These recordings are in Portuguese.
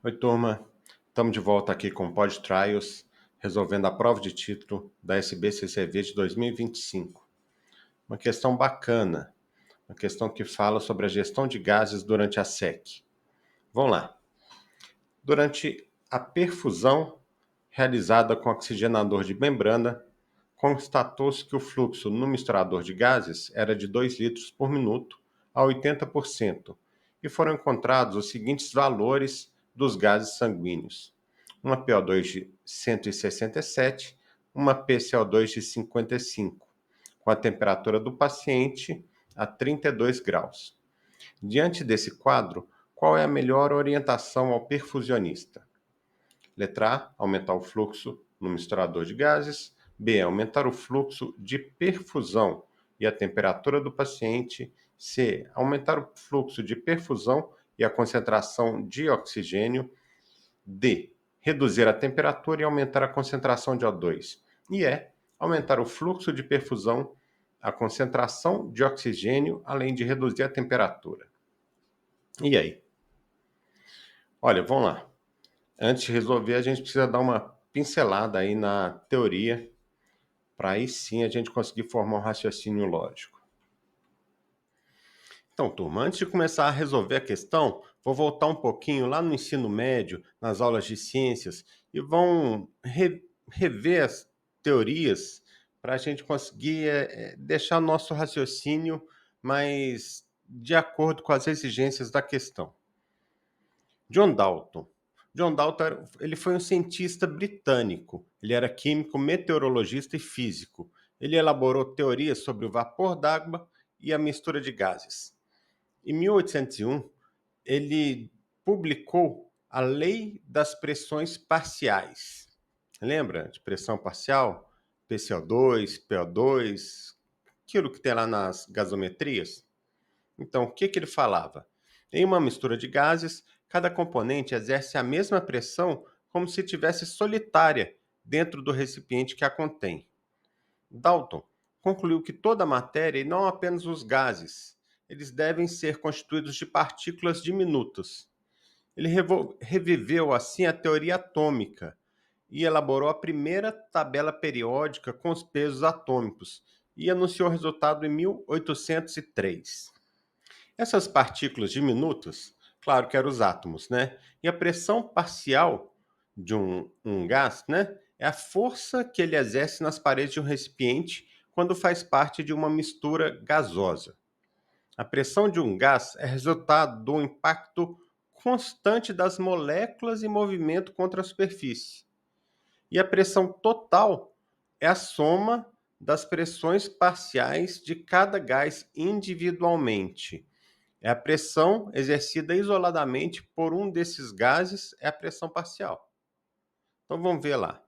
Oi, turma. Estamos de volta aqui com o Pod Trials, resolvendo a prova de título da SBCCV de 2025. Uma questão bacana, uma questão que fala sobre a gestão de gases durante a SEC. Vamos lá. Durante a perfusão realizada com oxigenador de membrana, constatou-se que o fluxo no misturador de gases era de 2 litros por minuto a 80%, e foram encontrados os seguintes valores dos gases sanguíneos: uma PO2 de 167, uma PCO2 de 55, com a temperatura do paciente a 32 graus. Diante desse quadro, qual é a melhor orientação ao perfusionista? Letra A, aumentar o fluxo no misturador de gases. B, aumentar o fluxo de perfusão e a temperatura do paciente. C, aumentar o fluxo de perfusão e a concentração de oxigênio. D, reduzir a temperatura e aumentar a concentração de O2. E E, aumentar o fluxo de perfusão, a concentração de oxigênio, além de reduzir a temperatura. E aí? Olha, vamos lá. Antes de resolver, a gente precisa dar uma pincelada aí na teoria, para aí sim a gente conseguir formar um raciocínio lógico. Então, turma, antes de começar a resolver a questão, vou voltar um pouquinho lá no ensino médio, nas aulas de ciências, e vão rever as teorias para a gente conseguir deixar nosso raciocínio mais de acordo com as exigências da questão. John Dalton. John Dalton ele foi um cientista britânico. Ele era químico, meteorologista e físico. Ele elaborou teorias sobre o vapor d'água e a mistura de gases. Em 1801, ele publicou a Lei das Pressões Parciais. Lembra de pressão parcial? PCO2, PO2, aquilo que tem lá nas gasometrias? Então, o que ele falava? Em uma mistura de gases, cada componente exerce a mesma pressão como se estivesse solitária dentro do recipiente que a contém. Dalton concluiu que toda a matéria, e não apenas os gases, eles devem ser constituídos de partículas diminutas. Ele reviveu assim a teoria atômica e elaborou a primeira tabela periódica com os pesos atômicos e anunciou o resultado em 1803. Essas partículas diminutas, claro que eram os átomos, né? E a pressão parcial de um gás, né? É a força que ele exerce nas paredes de um recipiente quando faz parte de uma mistura gasosa. A pressão de um gás é resultado do impacto constante das moléculas em movimento contra a superfície. E a pressão total é a soma das pressões parciais de cada gás individualmente. É a pressão exercida isoladamente por um desses gases, é a pressão parcial. Então vamos ver lá.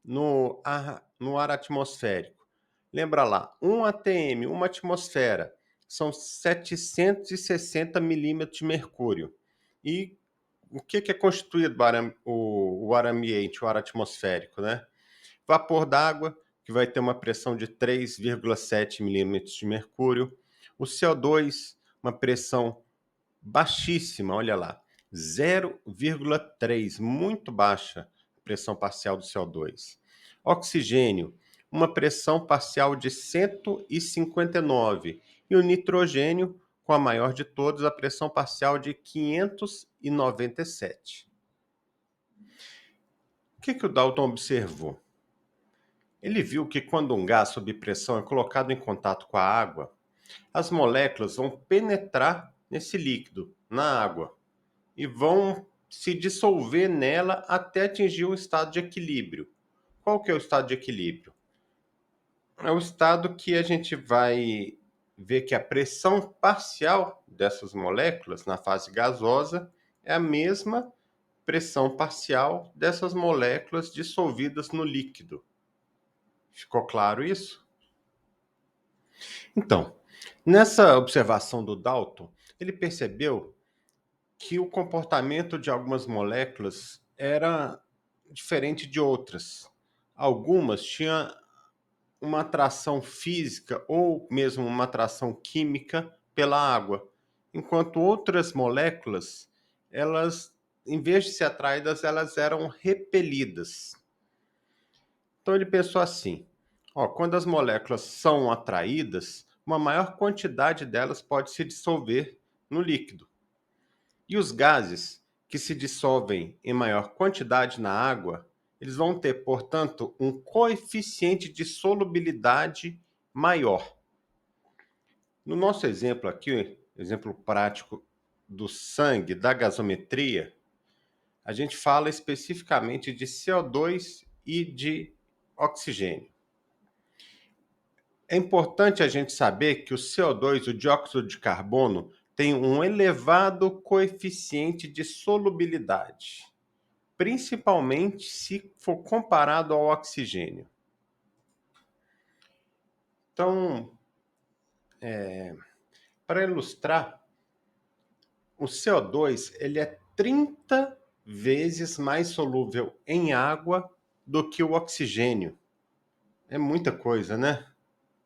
No ar atmosférico. Lembra lá, 1 atm, uma atmosfera, são 760 milímetros de mercúrio. E o que é constituído o ar ambiente, o ar atmosférico, né? Vapor d'água, que vai ter uma pressão de 3,7 milímetros de mercúrio. O CO2, uma pressão baixíssima, olha lá, 0,3, muito baixa a pressão parcial do CO2. Oxigênio, uma pressão parcial de 159. E o nitrogênio, com a maior de todas, a pressão parcial de 597. O que o Dalton observou? Ele viu que quando um gás sob pressão é colocado em contato com a água, as moléculas vão penetrar nesse líquido, na água, e vão se dissolver nela até atingir um estado de equilíbrio. Qual que é o estado de equilíbrio? É o estado que a gente vai ver que a pressão parcial dessas moléculas na fase gasosa é a mesma pressão parcial dessas moléculas dissolvidas no líquido. Ficou claro isso? Então, nessa observação do Dalton, ele percebeu que o comportamento de algumas moléculas era diferente de outras. Algumas tinham uma atração física ou mesmo uma atração química pela água, enquanto outras moléculas elas em vez de ser atraídas, elas eram repelidas. Então ele pensou assim: ó, quando as moléculas são atraídas, uma maior quantidade delas pode se dissolver no líquido. E os gases que se dissolvem em maior quantidade na água, eles vão ter, portanto, um coeficiente de solubilidade maior. No nosso exemplo aqui, exemplo prático do sangue, da gasometria, a gente fala especificamente de CO2 e de oxigênio. É importante a gente saber que o CO2, o dióxido de carbono, tem um elevado coeficiente de solubilidade, principalmente se for comparado ao oxigênio. Então, para ilustrar, o CO2 ele é 30 vezes mais solúvel em água do que o oxigênio. É muita coisa, né?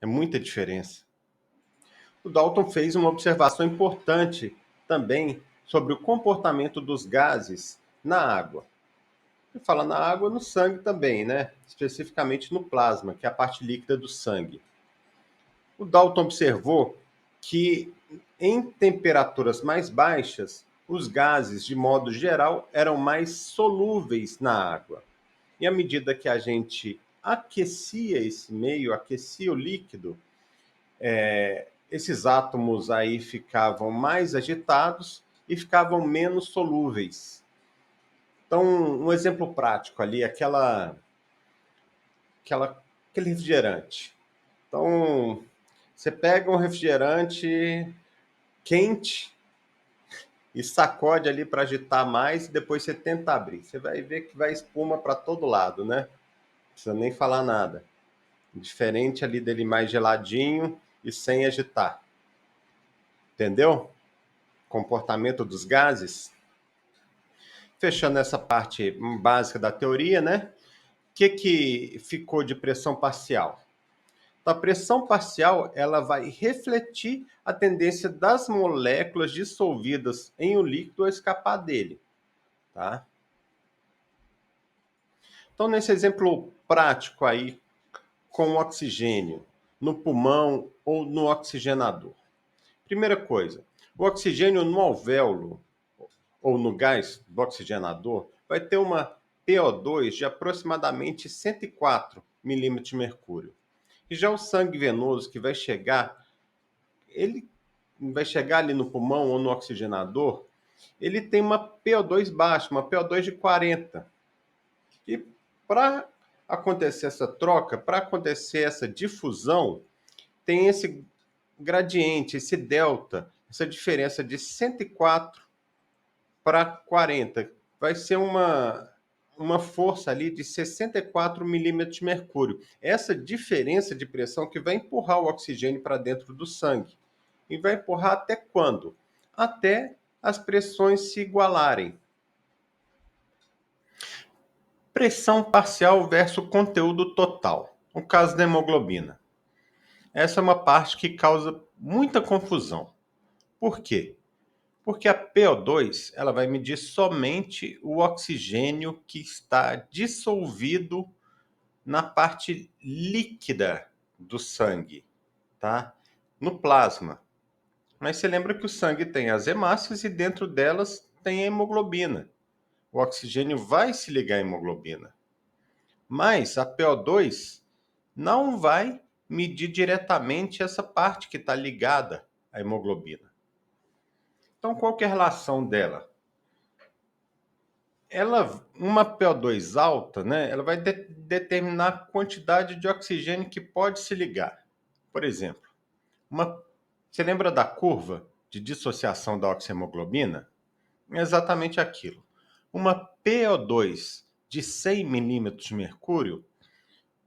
É muita diferença. O Dalton fez uma observação importante também sobre o comportamento dos gases na água. Ele fala na água, no sangue também, né? Especificamente no plasma, que é a parte líquida do sangue. O Dalton observou que em temperaturas mais baixas, os gases, de modo geral, eram mais solúveis na água. E à medida que a gente aquecia esse meio, aquecia o líquido, esses átomos aí ficavam mais agitados e ficavam menos solúveis. Então, um exemplo prático ali, aquele refrigerante. Então, você pega um refrigerante quente e sacode ali para agitar mais e depois você tenta abrir. Você vai ver que vai espuma para todo lado, né? Não precisa nem falar nada. Diferente ali dele mais geladinho e sem agitar. Entendeu? Comportamento dos gases. Fechando essa parte básica da teoria, né? O que ficou de pressão parcial? A pressão parcial ela vai refletir a tendência das moléculas dissolvidas em um líquido a escapar dele. Tá? Então, nesse exemplo prático aí, com o oxigênio no pulmão ou no oxigenador. Primeira coisa, o oxigênio no alvéolo ou no gás do oxigenador vai ter uma PO2 de aproximadamente 104 milímetros de mercúrio. E já o sangue venoso que ele vai chegar ali no pulmão ou no oxigenador, ele tem uma PO2 baixa, uma PO2 de 40. E para acontecer essa troca, para acontecer essa difusão, tem esse gradiente, esse delta, essa diferença de 104 para 40. Vai ser uma força ali de 64 milímetros de mercúrio. Essa diferença de pressão que vai empurrar o oxigênio para dentro do sangue. E vai empurrar até quando? Até as pressões se igualarem. Pressão parcial versus conteúdo total. O caso da hemoglobina. Essa é uma parte que causa muita confusão. Por quê? Porque a PO2 ela vai medir somente o oxigênio que está dissolvido na parte líquida do sangue, tá? No plasma. Mas você lembra que o sangue tem as hemácias e dentro delas tem a hemoglobina. O oxigênio vai se ligar à hemoglobina. Mas a PO2 não vai medir diretamente essa parte que está ligada à hemoglobina. Então, qual que é a relação dela? Uma PO2 alta, né, ela vai determinar a quantidade de oxigênio que pode se ligar. Por exemplo, você lembra da curva de dissociação da oxihemoglobina? É exatamente aquilo. Uma PO2 de 100 milímetros de mercúrio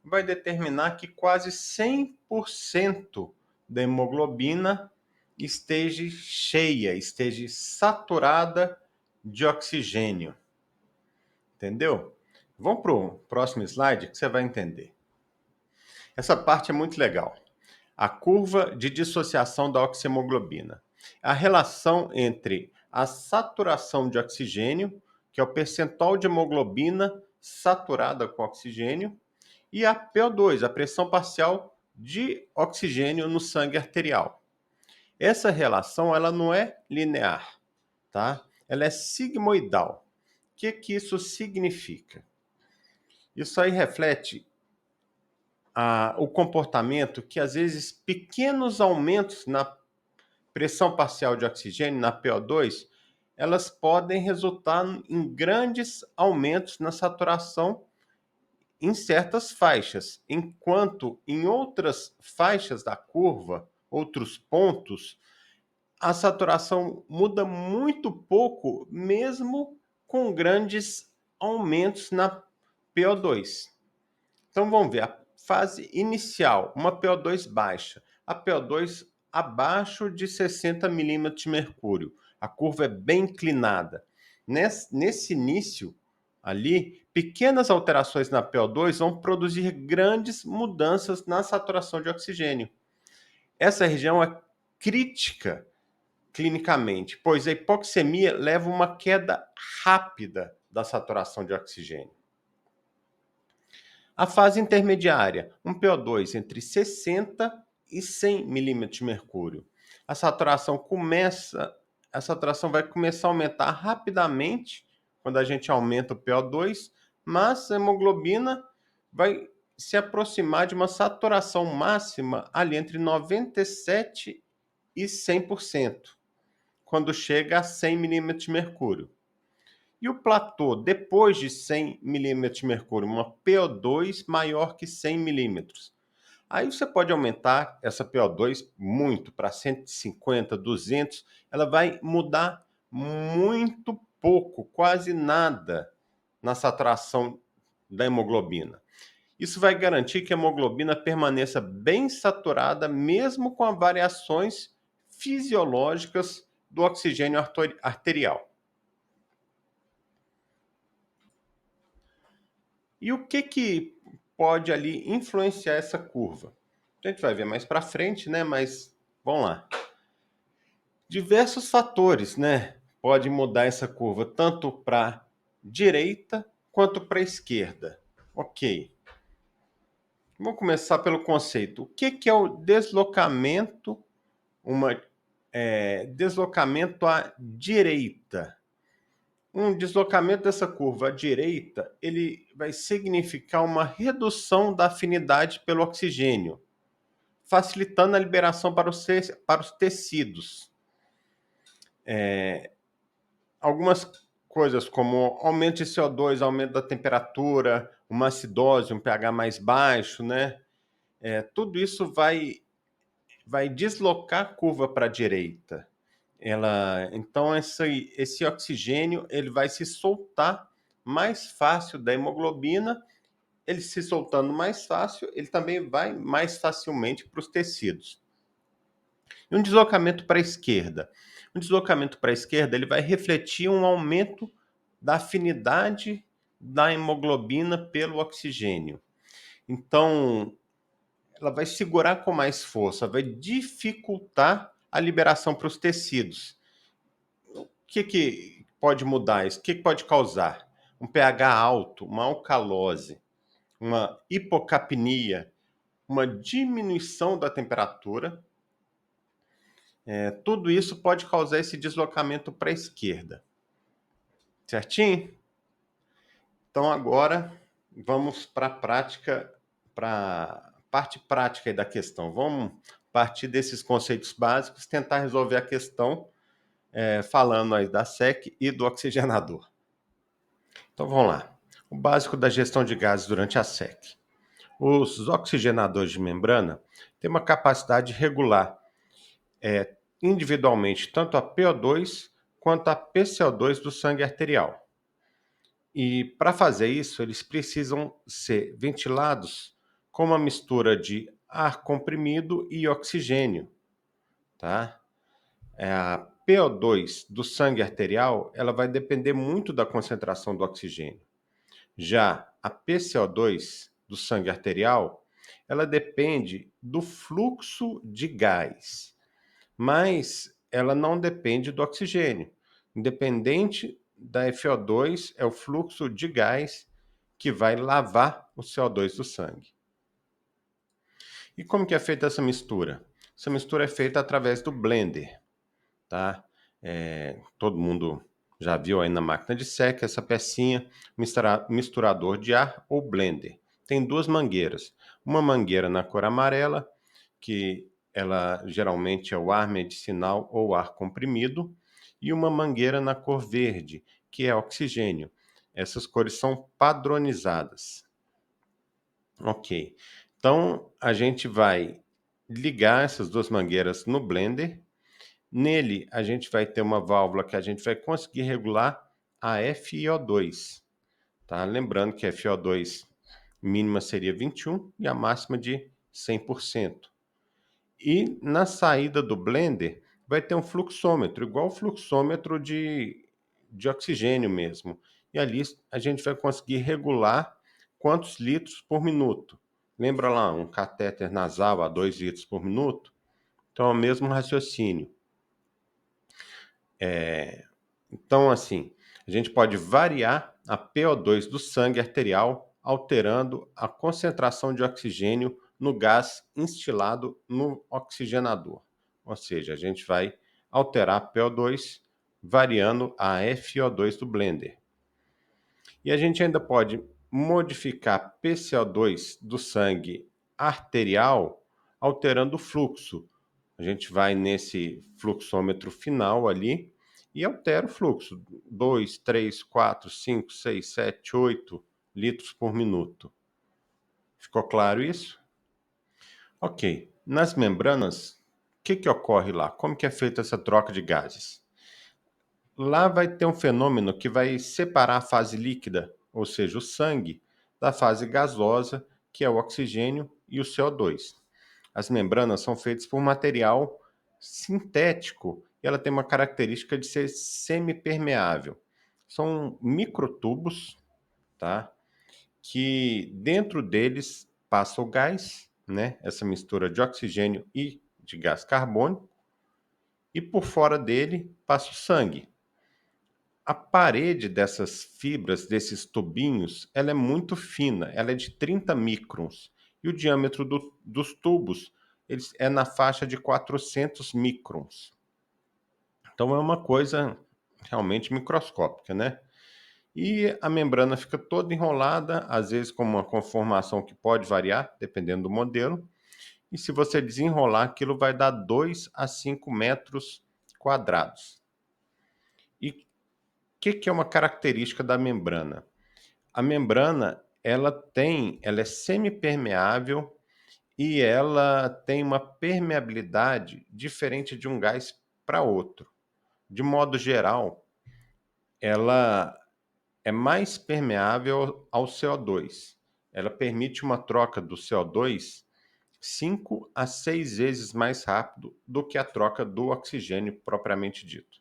vai determinar que quase 100% da hemoglobina esteja cheia, esteja saturada de oxigênio. Entendeu? Vamos para o próximo slide que você vai entender. Essa parte é muito legal. A curva de dissociação da oxihemoglobina. A relação entre a saturação de oxigênio que é o percentual de hemoglobina saturada com oxigênio, e a PO2, a pressão parcial de oxigênio no sangue arterial. Essa relação ela não é linear, tá? Ela é sigmoidal. O que isso significa? Isso aí reflete o comportamento que, às vezes, pequenos aumentos na pressão parcial de oxigênio, na PO2, elas podem resultar em grandes aumentos na saturação em certas faixas, enquanto em outras faixas da curva, outros pontos, a saturação muda muito pouco, mesmo com grandes aumentos na PO2. Então vamos ver a fase inicial, uma PO2 baixa, a PO2 abaixo de 60 milímetros de mercúrio. A curva é bem inclinada. Nesse início ali, pequenas alterações na PO2 vão produzir grandes mudanças na saturação de oxigênio. Essa região é crítica clinicamente, pois a hipoxemia leva a uma queda rápida da saturação de oxigênio. A fase intermediária, um PO2 entre 60 e 100 milímetros de mercúrio. A saturação vai começar a aumentar rapidamente quando a gente aumenta o PO2, mas a hemoglobina vai se aproximar de uma saturação máxima ali entre 97 e 100%, quando chega a 100 milímetros de mercúrio. E o platô, depois de 100 milímetros de mercúrio, uma PO2 maior que 100 milímetros. Aí você pode aumentar essa PO2 muito, para 150, 200. Ela vai mudar muito pouco, quase nada, na saturação da hemoglobina. Isso vai garantir que a hemoglobina permaneça bem saturada, mesmo com as variações fisiológicas do oxigênio arterial. E o que pode ali influenciar essa curva? A gente vai ver mais para frente, né? Mas vamos lá. Diversos fatores, né? Podem mudar essa curva, tanto para direita quanto para esquerda. Ok. Vamos começar pelo conceito. O que é o deslocamento, deslocamento à direita? Um deslocamento dessa curva à direita, ele vai significar uma redução da afinidade pelo oxigênio, facilitando a liberação para os tecidos. Algumas coisas como aumento de CO2, aumento da temperatura, uma acidose, um pH mais baixo, né? Tudo isso vai deslocar a curva para a direita. Então esse oxigênio ele vai se soltar mais fácil da hemoglobina. Ele se soltando mais fácil, ele também vai mais facilmente para os tecidos. E um deslocamento para a esquerda. Um deslocamento para a esquerda ele vai refletir um aumento da afinidade da hemoglobina pelo oxigênio. Então, ela vai segurar com mais força, vai dificultar a liberação para os tecidos. O que pode mudar isso? O que pode causar? Um pH alto, uma alcalose, uma hipocapnia, uma diminuição da temperatura. Tudo isso pode causar esse deslocamento para a esquerda. Certinho? Então agora vamos para a prática, para a parte prática da questão. Vamos partir desses conceitos básicos, tentar resolver a questão falando aí da SEC e do oxigenador. Então vamos lá. O básico da gestão de gases durante a SEC. Os oxigenadores de membrana têm uma capacidade de regular individualmente tanto a PO2 quanto a PCO2 do sangue arterial. E para fazer isso, eles precisam ser ventilados com uma mistura de ar comprimido e oxigênio, tá? A PO2 do sangue arterial, ela vai depender muito da concentração do oxigênio. Já a PCO2 do sangue arterial, ela depende do fluxo de gás, mas ela não depende do oxigênio. Independente da FO2 é o fluxo de gás que vai lavar o CO2 do sangue. E como que é feita essa mistura? Essa mistura é feita através do blender, tá? Todo mundo já viu aí na máquina de seca essa pecinha, misturador de ar ou blender. Tem duas mangueiras. Uma mangueira na cor amarela, que ela geralmente é o ar medicinal ou ar comprimido, e uma mangueira na cor verde, que é oxigênio. Essas cores são padronizadas. Ok. Então a gente vai ligar essas duas mangueiras no blender. Nele a gente vai ter uma válvula que a gente vai conseguir regular a FiO2, tá? Lembrando que a FiO2 mínima seria 21 e a máxima de 100%. E na saída do blender vai ter um fluxômetro, igual o fluxômetro de oxigênio mesmo. E ali a gente vai conseguir regular quantos litros por minuto. Lembra lá, um catéter nasal a 2 litros por minuto? Então é o mesmo raciocínio. Então, assim, a gente pode variar a PO2 do sangue arterial, alterando a concentração de oxigênio no gás instilado no oxigenador. Ou seja, a gente vai alterar a PO2 variando a FO2 do blender. E a gente ainda pode modificar PCO2 do sangue arterial alterando o fluxo. A gente vai nesse fluxômetro final ali e altera o fluxo. 2, 3, 4, 5, 6, 7, 8 litros por minuto. Ficou claro isso? Ok. Nas membranas, o que ocorre lá? Como que é feita essa troca de gases? Lá vai ter um fenômeno que vai separar a fase líquida, ou seja, o sangue, da fase gasosa, que é o oxigênio e o CO2. As membranas são feitas por material sintético e ela tem uma característica de ser semipermeável. São microtubos, tá? Que dentro deles passa o gás, né? Essa mistura de oxigênio e de gás carbônico, e por fora dele passa o sangue. A parede dessas fibras, desses tubinhos, ela é muito fina, ela é de 30 microns. E o diâmetro dos tubos é na faixa de 400 microns. Então é uma coisa realmente microscópica, né? E a membrana fica toda enrolada, às vezes com uma conformação que pode variar, dependendo do modelo. E se você desenrolar, aquilo vai dar 2 a 5 metros quadrados. E o que é uma característica da membrana? A membrana, ela é semipermeável e ela tem uma permeabilidade diferente de um gás para outro. De modo geral, ela é mais permeável ao CO2. Ela permite uma troca do CO2 5 a 6 vezes mais rápido do que a troca do oxigênio propriamente dito.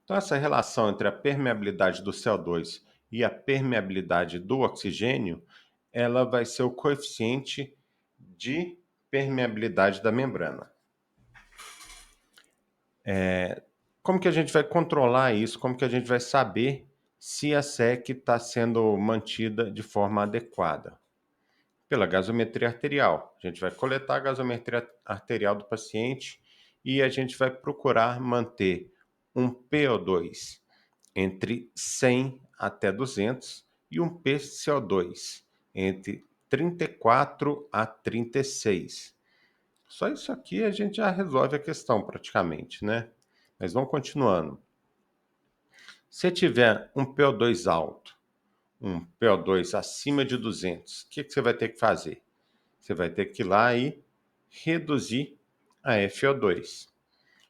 Então, essa relação entre a permeabilidade do CO2 e a permeabilidade do oxigênio, ela vai ser o coeficiente de permeabilidade da membrana. Como que a gente vai controlar isso? Como que a gente vai saber se a SEC está sendo mantida de forma adequada? Pela gasometria arterial. A gente vai coletar a gasometria arterial do paciente e a gente vai procurar manter um PO2 entre 100 até 200 e um PCO2 entre 34 a 36. Só isso aqui a gente já resolve a questão praticamente, né? Mas vamos continuando. Se tiver um PO2 alto, um PO2 acima de 200, o que você vai ter que fazer? Você vai ter que ir lá e reduzir a FO2.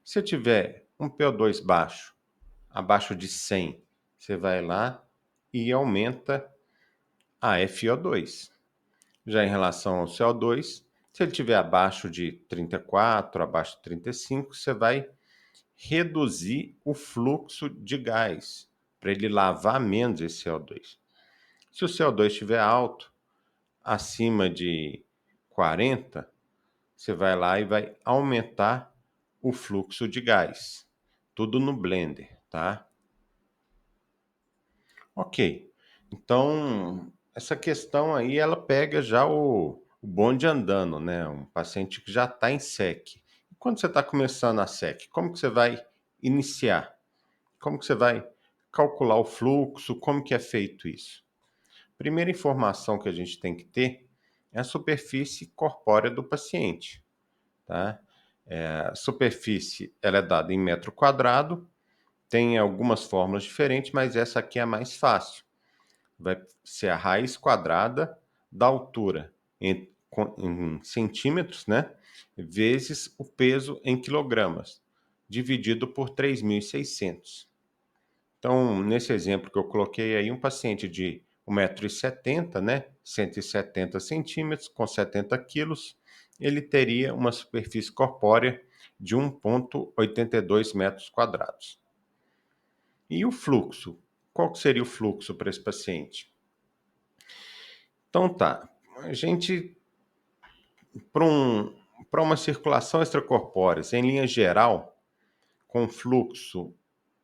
Se tiver um PO2 baixo, abaixo de 100, você vai lá e aumenta a FO2. Já em relação ao CO2, se ele estiver abaixo de 34, abaixo de 35, você vai reduzir o fluxo de gás para ele lavar menos esse CO2. Se o CO2 estiver alto, acima de 40, você vai lá e vai aumentar o fluxo de gás. Tudo no blender, tá? Ok. Então, essa questão aí, ela pega já o bonde andando, né? Um paciente que já está em SEC. E quando você está começando a SEC, como que você vai iniciar? Como que você vai calcular o fluxo? Como que é feito isso? Primeira informação que a gente tem que ter é a superfície corpórea do paciente, tá? A superfície, ela é dada em metro quadrado, tem algumas fórmulas diferentes, mas essa aqui é a mais fácil. Vai ser a raiz quadrada da altura em centímetros, né? Vezes o peso em quilogramas, dividido por 3.600. Então, nesse exemplo que eu coloquei aí, um paciente de 1,70 m, né? 170 centímetros, com 70 quilos, ele teria uma superfície corpórea de 1,82 metros quadrados. E o fluxo? Qual que seria o fluxo para esse paciente? Então tá, a gente, para uma circulação extracorpórea, em linha geral, com fluxo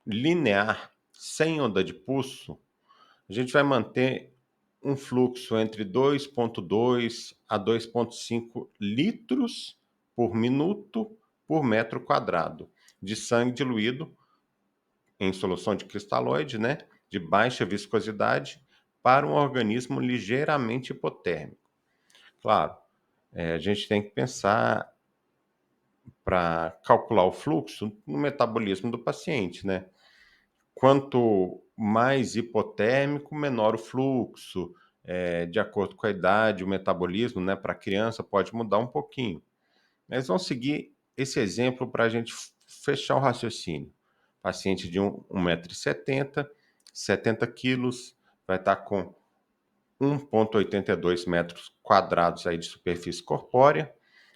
linear, sem onda de pulso, a gente vai manter um fluxo entre 2,2 a 2,5 litros por minuto por metro quadrado de sangue diluído em solução de cristalóide, né, de baixa viscosidade, para um organismo ligeiramente hipotérmico. Claro, a gente tem que pensar para calcular o fluxo no metabolismo do paciente, né? Quanto mais hipotérmico, menor o fluxo. De acordo com a idade, o metabolismo, né, para a criança pode mudar um pouquinho. Mas vamos seguir esse exemplo para a gente fechar o raciocínio. Paciente de 1,70 m, 70 quilos, vai estar com 1,82 metros quadrados aí de superfície corpórea.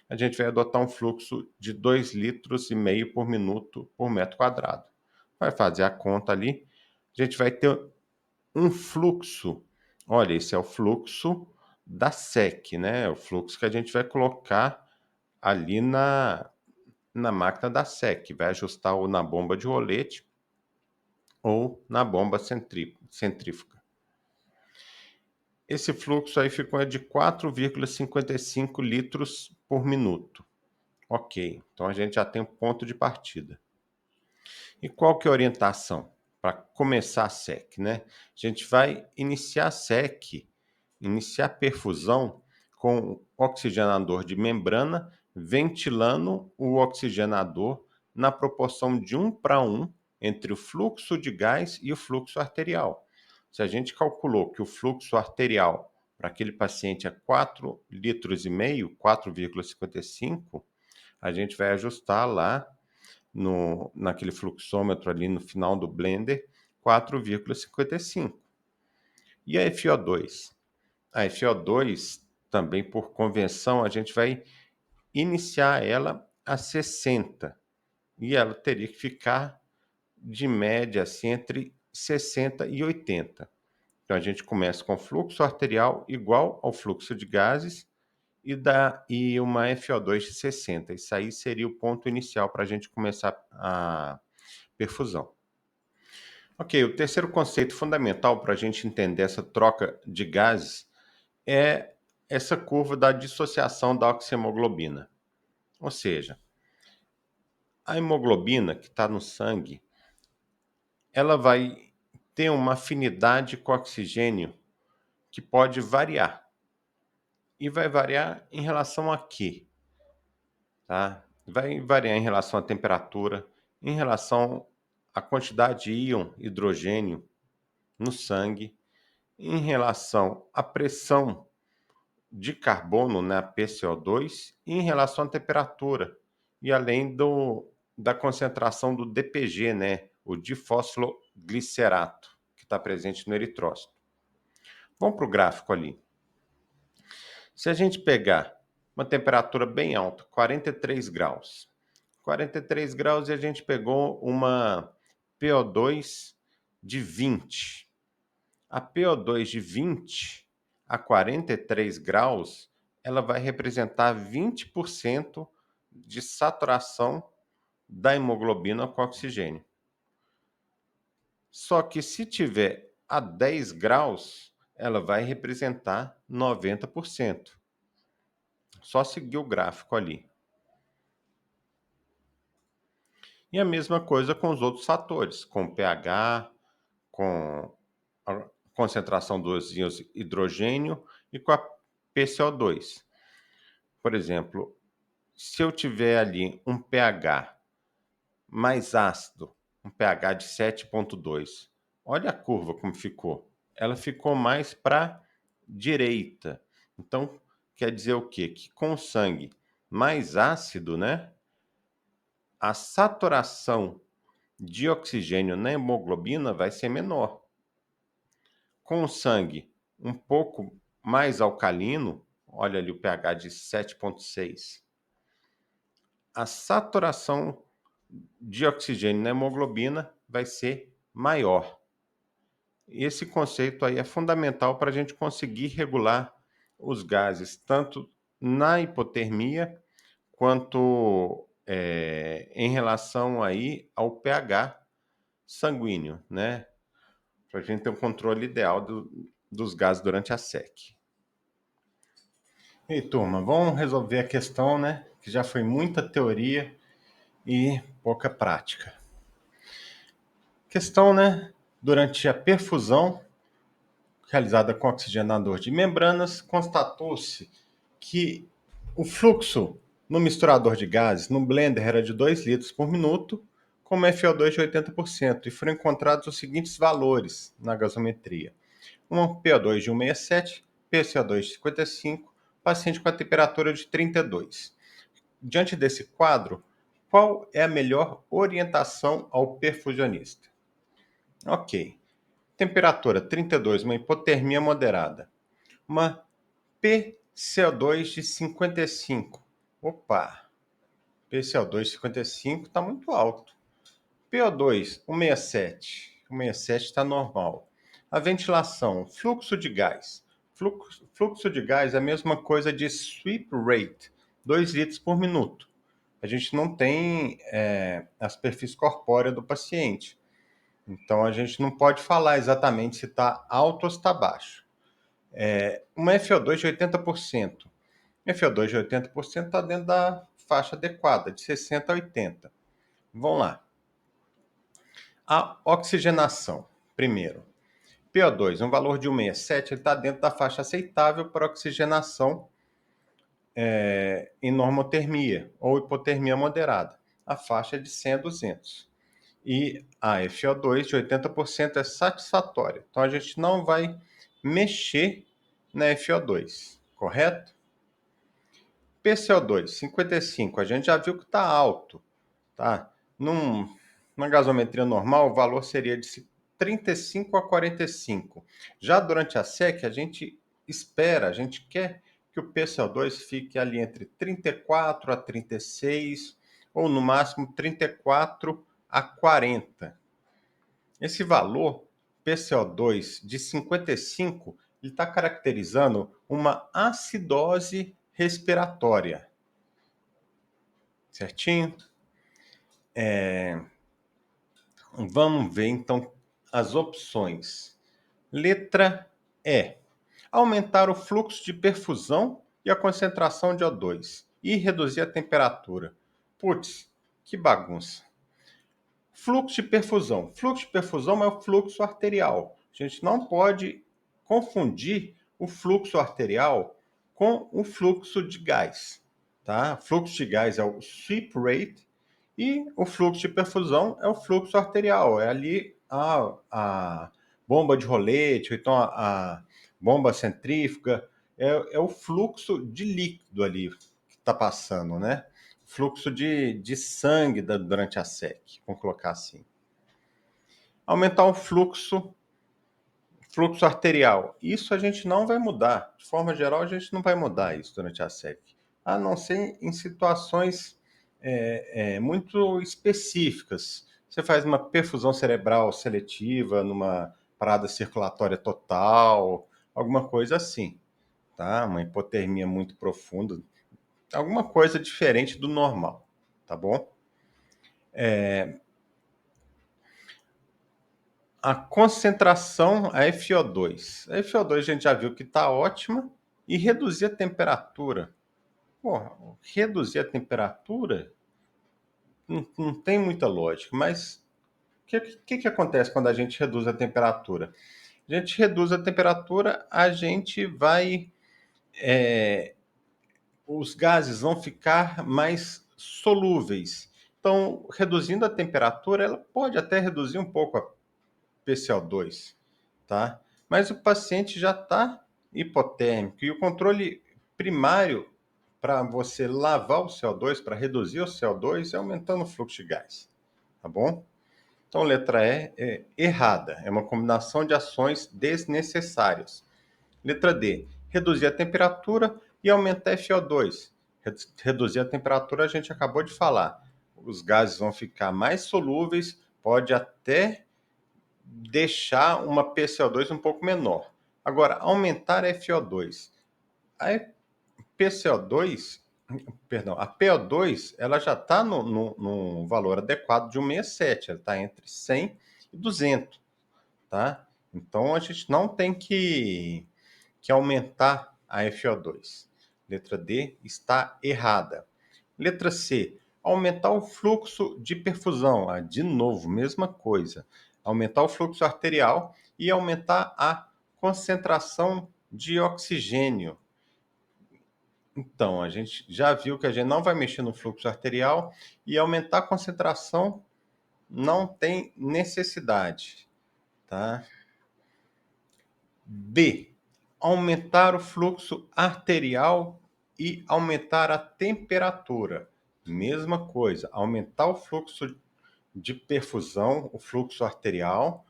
A gente vai adotar um fluxo de 2,5 litros por minuto por metro quadrado. Vai fazer a conta ali. A gente vai ter um fluxo. Olha, esse é o fluxo da SEC, né? O fluxo que a gente vai colocar ali na máquina da SEC. Vai ajustar ou na bomba de rolete ou na bomba centrífuga. Esse fluxo aí ficou de 4,55 litros por minuto. Ok, então a gente já tem um ponto de partida. E qual que é a orientação para começar a SEC, né? A gente vai iniciar a SEC, iniciar a perfusão com oxigenador de membrana, ventilando o oxigenador na proporção de 1:1 entre o fluxo de gás e o fluxo arterial. Se a gente calculou que o fluxo arterial para aquele paciente é 4,5 litros, 4,55, a gente vai ajustar lá naquele fluxômetro ali no final do blender, 4,55. E a FO2? A FO2, também por convenção, a gente vai iniciar ela a 60. E ela teria que ficar de média assim, entre 60 e 80. Então a gente começa com fluxo arterial igual ao fluxo de gases e uma FO2 de 60. Isso aí seria o ponto inicial para a gente começar a perfusão. Ok, o terceiro conceito fundamental para a gente entender essa troca de gases é essa curva da dissociação da oxihemoglobina. Ou seja, a hemoglobina que está no sangue, ela vai ter uma afinidade com o oxigênio que pode variar. E vai variar em relação a quê? Tá? Vai variar em relação à temperatura, em relação à quantidade de íon hidrogênio no sangue, em relação à pressão de carbono, né, PCO2, e em relação à temperatura, e além da concentração do DPG, né, o difosfoglicerato, que está presente no eritrócito. Vamos para o gráfico ali. Se a gente pegar uma temperatura bem alta, 43 graus, 43 graus e a gente pegou uma PO2 de 20. A PO2 de 20 a 43 graus, ela vai representar 20% de saturação da hemoglobina com oxigênio. Só que se tiver a 10 graus, ela vai representar 90%. Só seguir o gráfico ali. E a mesma coisa com os outros fatores, com o pH, com a concentração dos íons hidrogênio e com a PCO2. Por exemplo, se eu tiver ali um pH mais ácido, um pH de 7,2, olha a curva como ficou. Ela ficou mais para direita. Então, quer dizer o quê? Que com o sangue mais ácido, né, a saturação de oxigênio na hemoglobina vai ser menor. Com o sangue um pouco mais alcalino, olha ali o pH de 7,6, a saturação de oxigênio na hemoglobina vai ser maior. Esse conceito aí é fundamental para a gente conseguir regular os gases, tanto na hipotermia quanto em relação aí ao pH sanguíneo, né? Para a gente ter um controle ideal dos gases durante a SEC. E aí, turma, vamos resolver a questão, né? Que já foi muita teoria e pouca prática. Questão, né? Durante a perfusão realizada com oxigenador de membranas, constatou-se que o fluxo no misturador de gases, no blender, era de 2 litros por minuto, com uma FO2 de 80%, e foram encontrados os seguintes valores na gasometria. Um PO2 de 1,67, PCO2 de 55, paciente com a temperatura de 32. Diante desse quadro, qual é a melhor orientação ao perfusionista? Ok. Temperatura 32, uma hipotermia moderada. Uma PCO2 de 55. Opa, PCO2 de 55 está muito alto. PO2, 167. 167 está normal. A ventilação, fluxo de gás. Fluxo de gás é a mesma coisa de sweep rate, 2 litros por minuto. A gente não tem a superfície corpórea do paciente. Então, a gente não pode falar exatamente se está alto ou se está baixo. Uma FO2 de 80%. FO2 de 80% está dentro da faixa adequada, de 60 a 80. Vamos lá. A oxigenação, primeiro. PO2, um valor de 1,67, ele está dentro da faixa aceitável para oxigenação em normotermia ou hipotermia moderada. A faixa é de 100 a 200. E a FO2 de 80% é satisfatória. Então, a gente não vai mexer na FO2, correto? PCO2, 55, a gente já viu que está alto, tá? Numa gasometria normal, o valor seria de 35 a 45. Já durante a SEC, a gente espera, a gente quer que o PCO2 fique ali entre 34 a 36, ou no máximo 34 a 40. Esse valor, PCO2 de 55, ele está caracterizando uma acidose respiratória. Certinho? Vamos ver então as opções. Letra E. Aumentar o fluxo de perfusão e a concentração de O2 e reduzir a temperatura. Putz, que bagunça. Fluxo de perfusão. Fluxo de perfusão é o fluxo arterial. A gente não pode confundir o fluxo arterial com o fluxo de gás. Tá? O fluxo de gás é o sweep rate e o fluxo de perfusão é o fluxo arterial. É ali a bomba de rolete, ou então a bomba centrífuga. É o fluxo de líquido ali que está passando, né? Fluxo de sangue durante a SEC, vamos colocar assim. Aumentar o fluxo arterial. Isso a gente não vai mudar. De forma geral, a gente não vai mudar isso durante a SEC. A não ser em situações muito específicas. Você faz uma perfusão cerebral seletiva numa parada circulatória total, alguma coisa assim. Tá? Uma hipotermia muito profunda. Alguma coisa diferente do normal. Tá bom? A concentração, a FO2. A FO2 a gente já viu que está ótima. E reduzir a temperatura. Porra, reduzir a temperatura não tem muita lógica, mas o que acontece quando a gente reduz a temperatura? A gente reduz a temperatura, a gente vai. Os gases vão ficar mais solúveis. Então, reduzindo a temperatura, ela pode até reduzir um pouco a PCO2, tá? Mas o paciente já está hipotérmico e o controle primário para você lavar o CO2, para reduzir o CO2, é aumentando o fluxo de gás, tá bom? Então, letra E é errada, é uma combinação de ações desnecessárias. Letra D, reduzir a temperatura e aumentar FO2. Reduzir a temperatura a gente acabou de falar. Os gases vão ficar mais solúveis, pode até deixar uma PCO2 um pouco menor. Agora, aumentar a FO2. A PCO2, perdão, a PO2, ela já está no valor adequado de 1,67, ela está entre 100 e 200, tá? Então, a gente não tem que aumentar a FO2. Letra D está errada. Letra C, aumentar o fluxo de perfusão. Ah, de novo, mesma coisa. Aumentar o fluxo arterial e aumentar a concentração de oxigênio. Então, a gente já viu que a gente não vai mexer no fluxo arterial e aumentar a concentração não tem necessidade, tá? B, aumentar o fluxo arterial e aumentar a temperatura. Mesma coisa, aumentar o fluxo de perfusão, o fluxo arterial,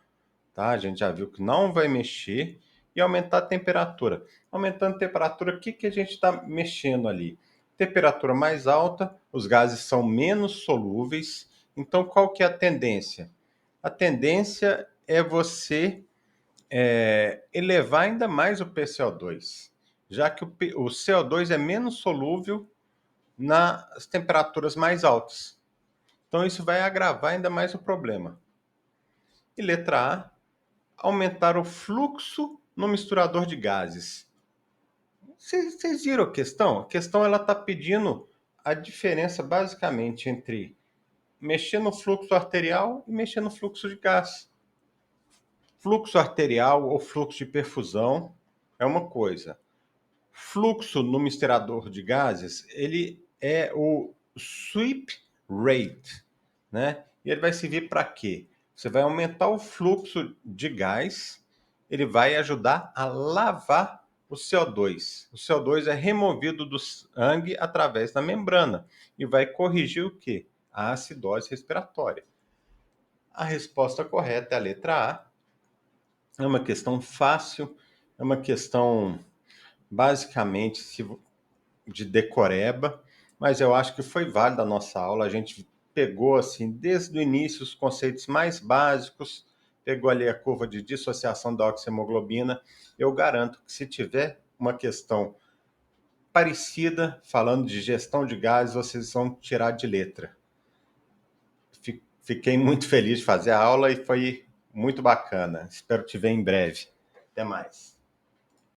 tá? A gente já viu que não vai mexer e aumentar a temperatura. Aumentando a temperatura, o que a gente está mexendo ali? Temperatura mais alta, os gases são menos solúveis. Então, qual que é a tendência? A tendência é você elevar ainda mais o PCO2, já que o CO2 é menos solúvel nas temperaturas mais altas. Então, isso vai agravar ainda mais o problema. E letra A, aumentar o fluxo no misturador de gases. Vocês viram a questão? A questão ela está pedindo a diferença basicamente entre mexer no fluxo arterial e mexer no fluxo de gás. Fluxo arterial ou fluxo de perfusão é uma coisa. Fluxo no misturador de gases, ele é o sweep rate, né? E ele vai servir para quê? Você vai aumentar o fluxo de gás, ele vai ajudar a lavar o CO2. O CO2 é removido do sangue através da membrana e vai corrigir o quê? A acidose respiratória. A resposta correta é a letra A. É uma questão fácil, é uma questão basicamente de decoreba, mas eu acho que foi válida a nossa aula. A gente pegou assim desde o início os conceitos mais básicos, pegou ali a curva de dissociação da oxihemoglobina. Eu garanto que se tiver uma questão parecida falando de gestão de gases, vocês vão tirar de letra. Fiquei muito feliz de fazer a aula e foi muito bacana. Espero te ver em breve. Até mais.